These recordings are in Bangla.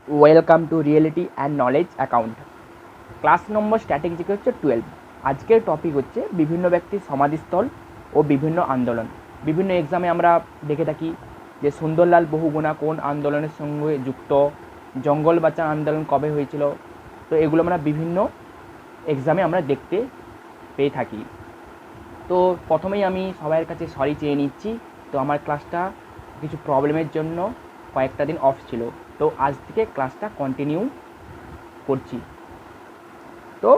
Welcome to reality and knowledge account. Class number strategy হচ্ছে 12। আজকের টপিক হচ্ছে বিভিন্ন ব্যক্তির সমাধিস্থল ও বিভিন্ন আন্দোলন। বিভিন্ন এক্সামে আমরা দেখে থাকি যে সুন্দরলাল বহুগুণা কোন আন্দোলনের সঙ্গে যুক্ত, জঙ্গল বাঁচাও আন্দোলন কবে হয়েছিল। তো এগুলো আমরা বিভিন্ন এক্সামে আমরা দেখতে পেয়ে থাকি। তো প্রথমেই আমি সবার কাছে সরি চেয়ে নিচ্ছি। তো আমার ক্লাসটা কিছু প্রবলেমের জন্য কয়েকটা দিন অফ ছিল। তো আজ থেকে ক্লাসটা কন্টিনিউ করছি। তো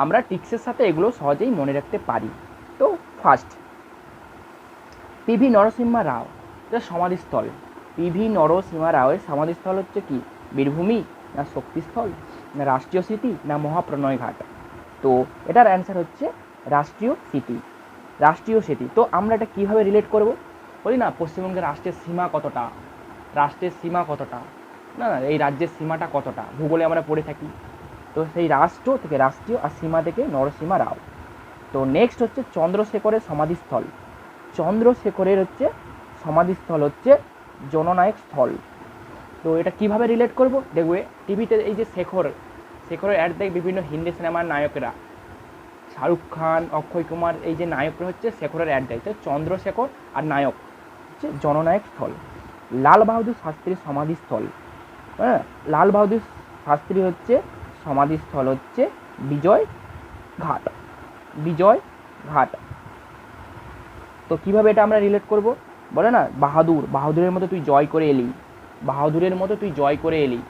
আমরা টিক্সের সাথে এগুলো সহজেই মনে রাখতে পারি। তো ফার্স্ট, পিভি নরসিংহ রাও এর সমাধিস্থল। পিভি নরসিংহ রাওয়ের সমাধিস্থল হচ্ছে কি? বীরভূমি, না শক্তিস্থল, না রাষ্ট্রীয় স্মৃতি, না মহাপ্রণয় ঘাট? তো এটার অ্যান্সার হচ্ছে রাষ্ট্রীয় স্মৃতি। রাষ্ট্রীয় স্মৃতি। তো আমরা এটা কীভাবে রিলেট করব? বলি না পশ্চিমবঙ্গের রাষ্ট্রের সীমা কতটা, রাষ্ট্রের সীমা কতটা, না না এই রাজ্যের সীমাটা কতটা ভূগোলে আমরা পড়ে থাকি। তো সেই রাষ্ট্র থেকে রাষ্ট্রীয়, আর সীমা থেকে নরসিংহ রাও। তো নেক্সট হচ্ছে চন্দ্রশেখরের সমাধিস্থল। চন্দ্রশেখরের হচ্ছে সমাধিস্থল হচ্ছে জননায়ক স্থল। তো এটা কিভাবে রিলেট করব? দেখবে টিভিতে এই যে শেখরের অ্যাড দেয় বিভিন্ন হিন্দি সিনেমার নায়করা, শাহরুখ খান, অক্ষয় কুমার, এই যে নায়করা হচ্ছে শেখরের অ্যাড দেয়। তো চন্দ্রশেখর আর নায়ক হচ্ছে জননায়ক স্থল। লাল বাহাদুর শাস্ত্রীর সমাধিস্থল, হ্যাঁ, লাল বাহাদুর শাস্ত্রী হচ্ছে সমাধিস্থল হচ্ছে বিজয় ঘাট। বিজয় ঘাট। তো কিভাবে এটা আমরা রিলেট করব? বলে না বাহাদুরের মতো তুই জয় করে এলি, বাহাদুরের মতো তুই জয় করে এলি।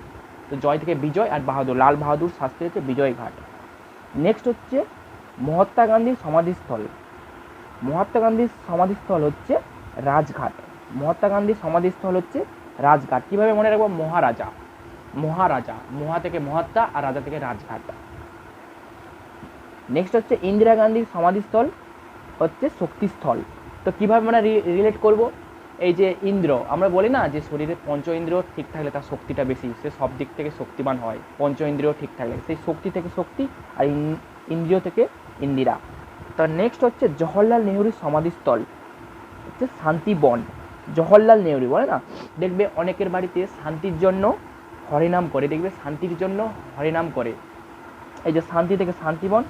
তো জয় থেকে বিজয়, আর বাহাদুর, লাল বাহাদুর শাস্ত্রী হচ্ছে বিজয় ঘাট। নেক্সট হচ্ছে মহাত্মা গান্ধীর সমাধিস্থল। মহাত্মা গান্ধীর সমাধিস্থল হচ্ছে রাজঘাট। মহাত্মা গান্ধীর সমাধিস্থল হচ্ছে রাজঘাট। কীভাবে মনে রাখবো? মহারাজা, মহারাজা, মহা থেকে মহাত্মা আর রাজা থেকে রাজঘাট। নেক্সট হচ্ছে ইন্দিরা গান্ধীর সমাধিস্থল হচ্ছে শক্তিস্থল। তো কীভাবে আমরা রিলেট করব? এই যে ইন্দ্র, আমরা বলি না যে শরীরে পঞ্চ ইন্দ্রিয় ঠিক থাকলে তার শক্তিটা বেশি, সে সব দিক থেকে শক্তিমান হয়। পঞ্চ ইন্দ্রিয় ঠিক থাকলে সেই শক্তি থেকে শক্তি, আর ইন্দ্রিয় থেকে ইন্দিরা। তার নেক্সট হচ্ছে জওহরলাল নেহরুর সমাধিস্থল হচ্ছে শান্তিবন। জওহরলাল নেহরু বলে না, দেখবে অনেকের বাড়িতে শান্তির জন্য হরিনাম করে, দেখবে শান্তির জন্য হরিনাম করে। এই যে শান্তি থেকে শান্তিবন,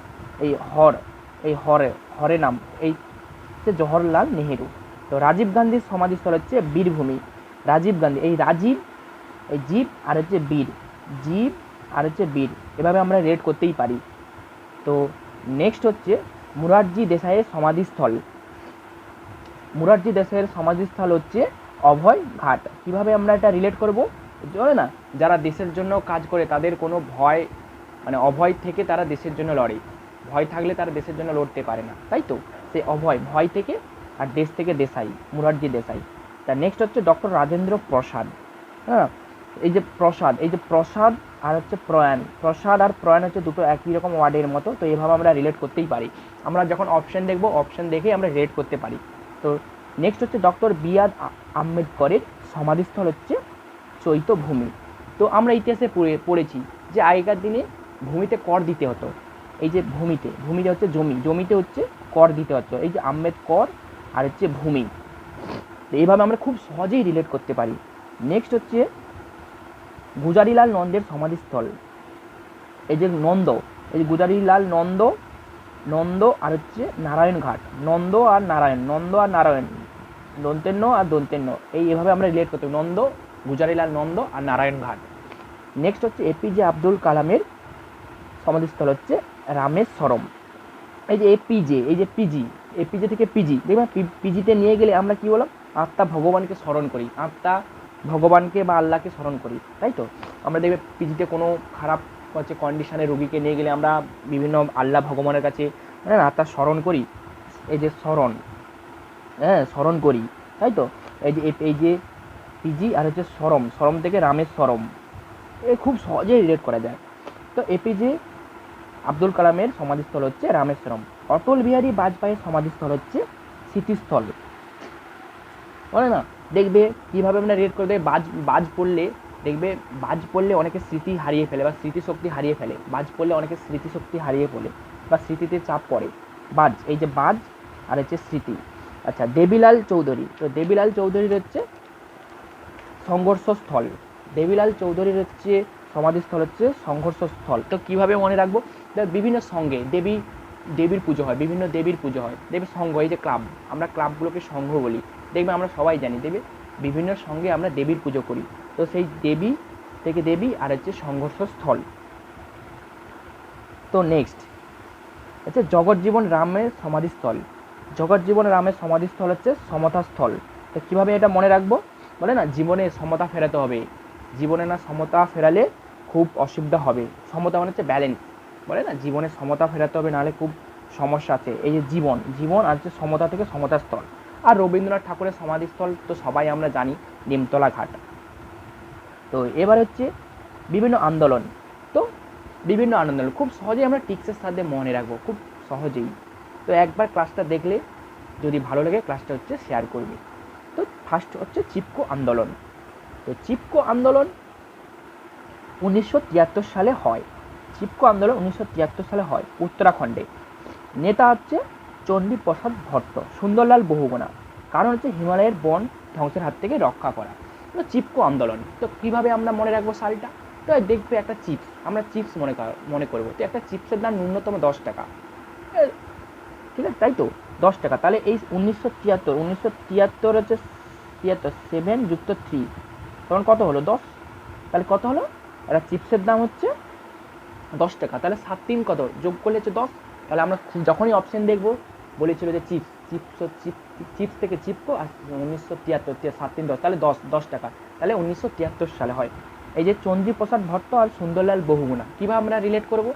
এই হরে নাম, এই হচ্ছে জওহরলাল নেহেরু। তো রাজীব গান্ধীর সমাধিস্থল হচ্ছে বীরভূমি। রাজীব গান্ধী, এই রাজীব, এই জীব আর হচ্ছে বীর, জীব আর হচ্ছে বীর, এভাবে আমরা রেড করতেই পারি। তো নেক্সট হচ্ছে মুরারজি দেশাইয়ের সমাধিস্থল। মুরারজি দেশাইয়ের সমাধিস্থল হচ্ছে অভয় ঘাট। কীভাবে আমরা এটা রিলেট করবো? জানো না, যারা দেশের জন্য কাজ করে তাদের কোনো ভয়, মানে অভয় থেকে তারা দেশের জন্য লড়ে। ভয় থাকলে তারা দেশের জন্য লড়তে পারে না, তাই তো? সে অভয়, ভয় থেকে, আর দেশ থেকে দেশাই, মুরারজি দেশাই। তার নেক্সট হচ্ছে ডক্টর রাজেন্দ্র প্রসাদ। হ্যাঁ, এই যে প্রসাদ, এই যে প্রসাদ আর হচ্ছে প্রয়াণ, প্রসাদ আর প্রয়াণ হচ্ছে দুটো একই রকম ওয়ার্ডের মতো। তো এইভাবে আমরা রিলেট করতেই পারি। আমরা যখন অপশন দেখবো, অপশন দেখেই আমরা রিলেট করতে পারি। তো নেক্সট হচ্ছে ডক্টর বি.আর. আম্বেদকরের সমাধিস্থল হচ্ছে চৈত্যভূমি। তো আমরা ইতিহাসে পড়েছি যে আগেকার দিনে ভূমিতে কর দিতে হতো। এই যে ভূমিতে হচ্ছে জমি, জমিতে হচ্ছে কর দিতে হতো। এই যে আম্বেদকর আর হচ্ছে ভূমি। তো এইভাবে আমরা খুব সহজেই রিলেট করতে পারি। নেক্সট হচ্ছে গুজারিলাল নন্দের সমাধিস্থল। এই যে নন্দ, এই যে গুজারিলাল নন্দ আর হচ্ছে নারায়ণ ঘাট। নন্দ আর নারায়ণ, দন্তেন্য আর দন্তেন্য, এভাবে আমরা রিলেট করতে পারি। নন্দ, গুজারিলাল নন্দ আর নারায়ণ ঘাট। নেক্সট হচ্ছে এপিজে আব্দুল কালামের সমাধিস্থল হচ্ছে রামেশ্বরম। এই যে এপিজে, এই যে এপিজে থেকে পিজি, দেখবেন পিজিতে নিয়ে গেলে আমরা কি বললাম? আত্মা ভগবানকে স্মরণ করি, আত্মা ভগবানকে বা আল্লাহকে স্মরণ করি, তাই তো? আমরা দেখবে পিজিতে কোনো খারাপ হচ্ছে কন্ডিশনে রুগীকে নিয়ে গেলে আমরা বিভিন্ন আল্লাহ ভগবানের কাছে আত্মা স্মরণ করি। এই যে স্মরণ, হ্যাঁ স্মরণ করি, তাই তো? এই যে পিজি আর হচ্ছে সরম থেকে রামেশ্বরম, খুব সহজেই রিলেট করা যায়। তো এপিজে আব্দুল কালামের সমাধিস্থল হচ্ছে রামেশ্বরম। অটল বিহারী বাজপেয়ীর সমাধিস্থল হচ্ছে স্মৃতিস্থল। বলে না, দেখবে কীভাবে আমরা রিলেট করে দেবে? বাজ পড়লে দেখবে, বাজ পড়লে অনেকে স্মৃতি হারিয়ে ফেলে বা স্মৃতিশক্তি হারিয়ে ফেলে। বাজ পড়লে অনেকে স্মৃতিশক্তি হারিয়ে ফেলে বা স্মৃতিতে চাপ পড়ে। বাজ, এই যে বাজ আর হচ্ছে স্মৃতি। আচ্ছা, দেবিলাল চৌধুরী। তো দেবিলাল চৌধুরীর হচ্ছে সংঘর্ষস্থল। দেবীলাল চৌধুরীর হচ্ছে সমাধিস্থল হচ্ছে সংঘর্ষস্থল। তো কীভাবে মনে রাখবো? বিভিন্ন সঙ্গে দেবীর পুজো হয়, বিভিন্ন দেবীর পুজো হয়, দেবীর সঙ্ঘ, এই যে ক্লাব, আমরা ক্লাবগুলোকে সঙ্ঘ বলি, দেখবে আমরা সবাই জানি দেবী বিভিন্ন সঙ্গে আমরা দেবীর পুজো করি। তো সেই দেবী থেকে দেবী আর হচ্ছে সংঘর্ষস্থল। তো নেক্সট হচ্ছে জগজ্জীবন রামের সমাধিস্থল। জগজ্জীবন রামের সমাধিস্থল হচ্ছে সমতাস্থল। তো কীভাবে এটা মনে রাখবো? বলে না জীবনে সমতা ফেরাতে হবে, জীবনে না সমতা ফেরালে খুব অসুবিধা হবে। সমতা মানে হচ্ছে ব্যালেন্স, বলে না জীবনে সমতা ফেরাতে হবে, নাহলে খুব সমস্যা আছে। এই যে জীবন আর হচ্ছে সমতা থেকে সমতাস্থল। আর রবীন্দ্রনাথ ঠাকুরের সমাধিস্থল তো সবাই আমরা জানি, নিমতলা ঘাট। তো এবার হচ্ছে বিভিন্ন আন্দোলন। তো বিভিন্ন আন্দোলন খুব সহজেই আমরা টিক্সের সাথে মনে রাখবো, খুব সহজেই। তো একবার ক্লাসটা দেখলে যদি ভালো লাগে ক্লাসটা হচ্ছে শেয়ার করবে। তো ফার্স্ট হচ্ছে চিপকো আন্দোলন। তো চিপকো আন্দোলন 1973 সালে হয়। চিপকো আন্দোলন 1973 সালে হয় উত্তরাখণ্ডে। নেতা হচ্ছে চণ্ডীপ্রসাদ ভট্ট, সুন্দরলাল বহুগুণা। কারণ হচ্ছে হিমালয়ের বন ধ্বংসের হাত থেকে রক্ষা করা। তো চিপকো আন্দোলন। তো কীভাবে আমরা মনে রাখবো সালটা? তো দেখবে একটা চিপস, আমরা চিপস মনে করবো। তো একটা চিপসের দাম ন্যূনতম 10 টাকা, ঠিক আছে, তাই তো 10 টাকা। তাহলে এই 1973 হচ্ছে 7 যুক্ত 3, তখন কত হলো? 10। তাহলে কত হলো? একটা চিপসের দাম হচ্ছে 10 টাকা, তাহলে 7 3 কত, যোগ করলে হচ্ছে 10। তাহলে আমরা যখনই অপশন দেখবো বলেছিল যে চিপস থেকে চিপকো, আর 1973 7 3 10, তাহলে 10 টাকা। তাহলে 1973 সালে হয়। এই যে চন্দ্রীপ্রসাদ ভট্ট আর সুন্দরলাল বহুগুণা, কীভাবে আমরা রিলেট করব?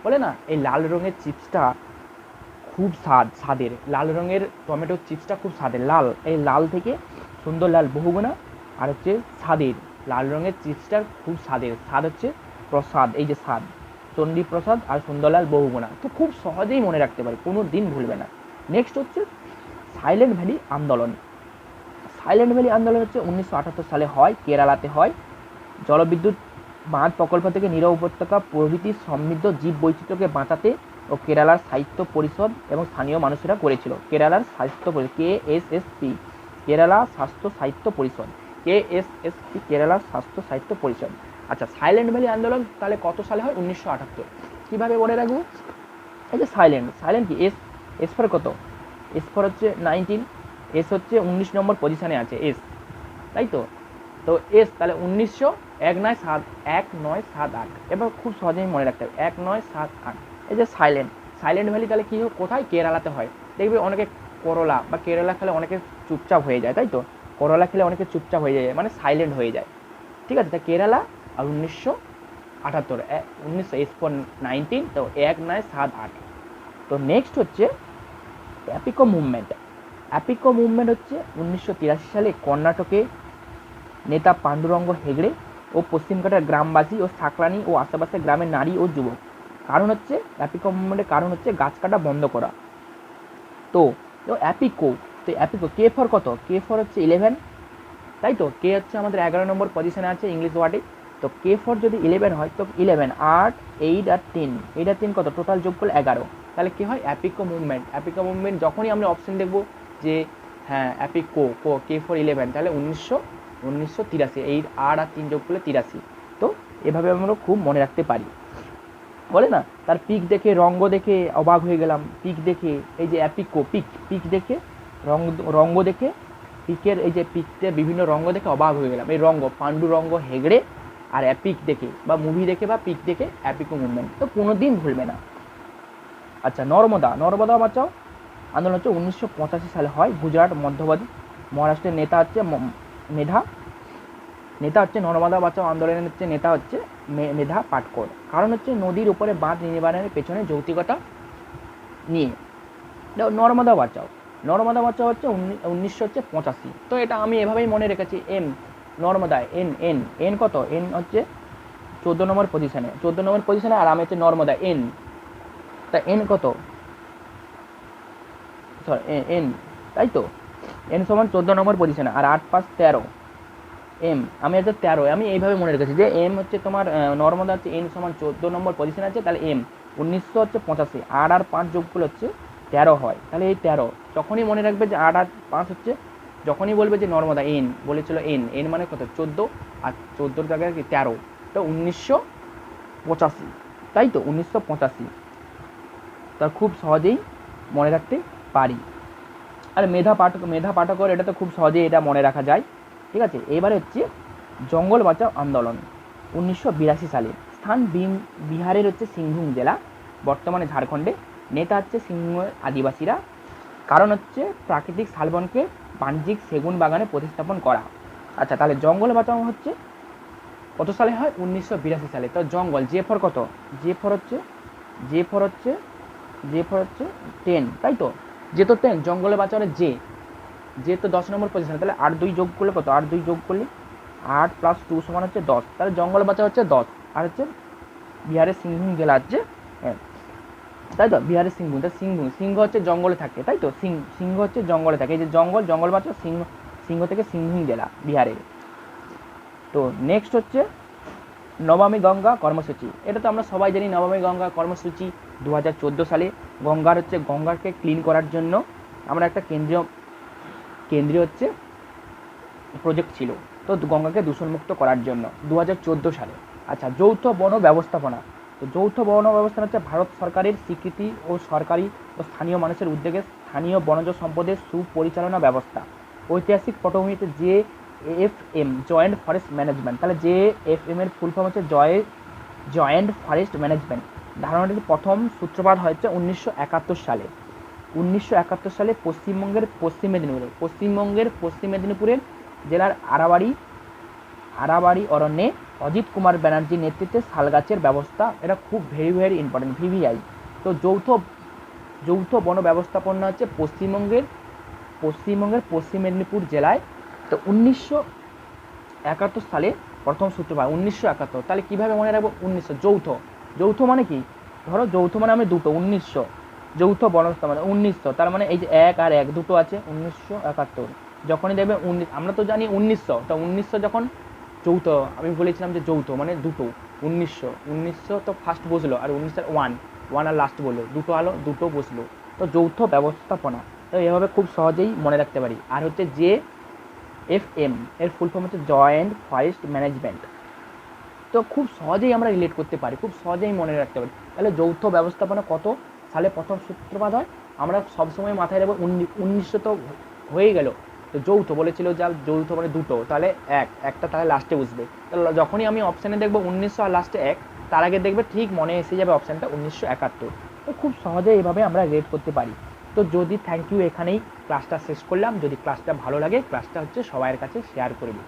বলে না এই লাল রঙের চিপসটা খুব স্বাদের, লাল রঙের টমেটোর চিপসটা খুব স্বাদের, লাল, এই লাল থেকে সুন্দরলাল বহুগুণা আর হচ্ছে স্বাদের, লাল রঙের চিপসটার খুব স্বাদের, স্বাদ হচ্ছে প্রসাদ, এই যে স্বাদ, চণ্ডীপ্রসাদ আর সুন্দরলাল বহুগুণা। তো খুব সহজেই মনে রাখতে পারি, কোনো দিন ভুলবে না। নেক্সট হচ্ছে সাইলেন্ট ভ্যালি আন্দোলন। সাইলেন্ট ভ্যালি আন্দোলন হচ্ছে 1978 সালে হয়, কেরালাতে হয়। জলবিদ্যুৎ বাঁধ প্রকল্প থেকে নীরব উপত্যকা প্রভৃতি সমৃদ্ধ জীব বৈচিত্র্যকে বাঁচাতে ও কেরালার সাহিত্য পরিষদ এবং স্থানীয় মানুষেরা করেছিল। কেরালার সাহিত্য পরিষদ, KSSP, কেরালা স্বাস্থ্য সাহিত্য পরিষদ, KSSP, কেরালা স্বাস্থ্য সাহিত্য পরিষদ। আচ্ছা, সাইলেন্ট ভ্যালি আন্দোলন তাহলে কত সালে হয়? 1978। কীভাবে মনে রাখবো? এই যে সাইলেন্ট কি, এস ফর কত? এস ফর হচ্ছে 19, এস হচ্ছে 19 নম্বর পজিশনে আছে এস, তাই তো। তো এস তাহলে 1978, এবার খুব সহজেই মনে রাখতে হবে 1978। এই যে সাইলেন্ট ভ্যালি তাহলে কী হয়, কোথায়? কেরালাতে হয়। দেখবে অনেকে করলা বা কেরালা খেলে অনেকে চুপচাপ হয়ে যায়, তাই তো, করলা খেলে অনেকে চুপচাপ হয়ে যায়, মানে সাইলেন্ট হয়ে যায়, ঠিক আছে। তা কেরালা আর 1978, 19 এস ফর 19, তো 1978। তো নেক্সট হচ্ছে অ্যাপিকো মুভমেন্ট। অ্যাপিকো মুভমেন্ট হচ্ছে 1983 সালে কর্ণাটকে নেতা পাণ্ডুরঙ্গ হেগড়ে ও পশ্চিমঘাটের গ্রামবাসী ও সাকরানি ও আশেপাশের গ্রামের নারী ও যুবক। কারণ হচ্ছে অ্যাপিকো মুভমেন্টের কারণ হচ্ছে গাছ কাটা বন্ধ করা। তো অ্যাপিকো, তো অ্যাপিকো কে ফর কত? কে ফর হচ্ছে 11, তাই তো। কে হচ্ছে আমাদের 11 নম্বর পজিশনে আছে ইংলিশ ওয়ার্ডে। তো কে ফর যদি 11 হয় তো 11, 8, 8 আর 3, 8 আর 3 কত, টোটাল যোগ করলে 11। তাহলে কী হয়? অ্যাপিকো মুভমেন্ট। অ্যাপিকো মুভমেন্ট যখনই আমরা অপশন দেখবো যে হ্যাঁ অ্যাপিকো কে ফর 11, তাহলে 1983, 8 আর 3 যোগ করলে 83। তো এভাবে আমরা খুব মনে রাখতে পারি, বলে না। তার পিক দেখে, রঙ্গ দেখে অবাক হয়ে গেলাম, পিক দেখে, এই যে অ্যাপিকো পিক দেখে, রঙ্গ দেখে, পিকের এই যে পিকতে বিভিন্ন রঙ্গ দেখে অবাক হয়ে গেলাম, এই রঙ্গ পাণ্ডুরঙ্গ হেগড়ে আর অ্যাপিক দেখে বা মুভি দেখে বা পিক দেখে অ্যাপিকো মুভমেন্ট, তো কোনো দিন ভুলবে না। আচ্ছা, নর্মদা বাঁচাও আন্দোলন হচ্ছে 1985 সালে হয় গুজরাট মধ্যপ্রদেশ মহারাষ্ট্রের। নেতা হচ্ছে নর্মদা বাঁচাও আন্দোলনের হচ্ছে নেতা হচ্ছে মেধা পাটকর। কারণ হচ্ছে নদীর উপরে বাঁধ নির্মাণের পেছনে যৌক্তিকতা নিয়ে। নর্মদা বাঁচাও হচ্ছে 1985। তো এটা আমি এভাবেই মনে রেখেছি, এম নর্মদা, এন কত? এন হচ্ছে 14 নম্বর পজিশনে, আর আমি হচ্ছে নর্মদা এন। তা এন কত? এন, তাই তো, এন সমান 14 নম্বর পজিশনে, আর 8 5 13, এম আমি হচ্ছে 13, আমি এইভাবে মনে রেখেছি যে এম হচ্ছে তোমার নর্মদা হচ্ছে এন সমান 14 নম্বর পজিশনে আছে, তাহলে এম 1985, 8 আর 5 যোগ করলে হচ্ছে 13 হয়। তাহলে এই 13 যখনই মনে রাখবে যে 8 আর 5 হচ্ছে যখনই বলবে যে নর্মদা এন বলেছিল এন, এন মানে কত 14, আর 14 জায়গায় কি 13, তো 1985, তাই তো 1985, তা খুব সহজেই মনে রাখতে পারি। আর মেধা পাঠকর এটা তো খুব সহজেই এটা মনে রাখা যায়, ঠিক আছে। এবারে হচ্ছে জঙ্গল বাঁচাও আন্দোলন 1982 সালে, স্থান বিহারের হচ্ছে সিংভূম জেলা, বর্তমানে ঝাড়খণ্ডে, নেতা হচ্ছে সিংভূমের আদিবাসীরা, কারণ হচ্ছে প্রাকৃতিক শালবনকে বাণিজ্যিক সেগুন বাগানে প্রতিস্থাপন করা। আচ্ছা, তাহলে জঙ্গল বাঁচাও হচ্ছে কত সালে হয়? 1982 সালে। তো জঙ্গল জে ফর কত? জে ফর হচ্ছে 10, তাই তো, যে তো 10, জঙ্গলে বাঁচানোর যে তো 10 নম্বর পজিশনে, তাহলে 8 2 যোগ করলে কত? 8 2 যোগ করলে 8 + 2 সমান হচ্ছে 10, তাহলে জঙ্গল বাঁচা হচ্ছে 10, আর হচ্ছে বিহারের সিংভূম জেলা হচ্ছে, হ্যাঁ তাই তো, বিহারের সিংভূম, তা সিংহ হচ্ছে জঙ্গলে থাকে, তাই তো, সিংহ হচ্ছে জঙ্গলে থাকে, এই যে জঙ্গল বাঁচা সিংহ থেকে সিংভূম জেলা বিহারের। তো নেক্সট হচ্ছে নমামি গঙ্গা কর্মসূচি, এটা তো আমরা সবাই জানি। নমামি গঙ্গা কর্মসূচি 2014 সালে গঙ্গাকে ক্লিন করার জন্য আমরা একটা কেন্দ্রীয় হচ্ছে প্রজেক্ট ছিল, তো গঙ্গাকে দূষণমুক্ত করার জন্য 2014 সালে। আচ্ছা, যৌথ বন ব্যবস্থাপনা, তো যৌথ বন ব্যবস্থাপনা হচ্ছে ভারত সরকারের স্বীকৃতি ও সরকারি ও স্থানীয় মানুষের উদ্যোগে স্থানীয় বনজ সম্পদের সুপরিচালনা ব্যবস্থা। ঐতিহাসিক পটভূমিতে JFM জয়েন্ট ফরেস্ট ম্যানেজমেন্ট, তাহলে JFM এর ফুল ফর্ম হচ্ছে জয়েন্ট ফরেস্ট ম্যানেজমেন্ট। ধারণাটির প্রথম সূত্রপাত হয়েছে 1971 সালে। 1971 সালে পশ্চিমবঙ্গের পশ্চিম মেদিনীপুরের জেলার আরাবাড়ি অরণ্যে অজিত কুমার ব্যানার্জির নেতৃত্বে শালগাছের ব্যবস্থা, এটা খুব ভেরি ইম্পর্টেন্ট, VVI। তো যৌথ বন ব্যবস্থাপনা হচ্ছে পশ্চিমবঙ্গের পশ্চিম মেদিনীপুর জেলায়। তো 1971 সালে প্রথম সূত্রপাত, 1971, তাহলে কীভাবে মনে রাখবো? 1900, যৌথ মানে কি? ধরো যৌথ মানে আমি দুটো, 1900, যৌথ বন ব্যবস্থাপনা 1900, তার মানে এই যে 1 আর 1 দুটো আছে, 1971। যখনই দেখবে আমরা তো জানি 1900, তো 1900 যখন যৌথ, আমি বলেছিলাম যে যৌথ মানে দুটো, 1900 তো ফার্স্ট বসলো, আর 1900 ওয়ান আর লাস্ট বললো, দুটো আলো দুটো বসলো, তো যৌথ ব্যবস্থাপনা। তো এভাবে খুব সহজেই মনে রাখতে পারি। আর হচ্ছে JFM এর ফুল ফর্ম হচ্ছে জয়েন্ট ফরেস্ট ম্যানেজমেন্ট। তো খুব সহজেই আমরা রিলেট করতে পারি, খুব সহজেই মনে রাখতে পারি। তাহলে যৌথ ব্যবস্থাপনা কত সালে প্রথম সূত্রপাত হয়? আমরা সবসময় মাথায় রাখবো 1900, তো হয়ে গেল। তো যৌথ বলেছিল, যা যৌথ মানে দুটো, তাহলে একটা তাহলে লাস্টে বসবে। তাহলে যখনই আমি অপশানে দেখবো 1900 আর লাস্টে 1, তার আগে দেখবে ঠিক মনে এসে যাবে অপশানটা 1971। তো খুব সহজে এইভাবে আমরা রিলেট করতে পারি। তো যদি থ্যাংক ইউ, এখানেই ক্লাসটা শেষ করলাম। যদি ক্লাসটা ভালো লাগে, ক্লাসটা হচ্ছে সবার কাছে শেয়ার করবে।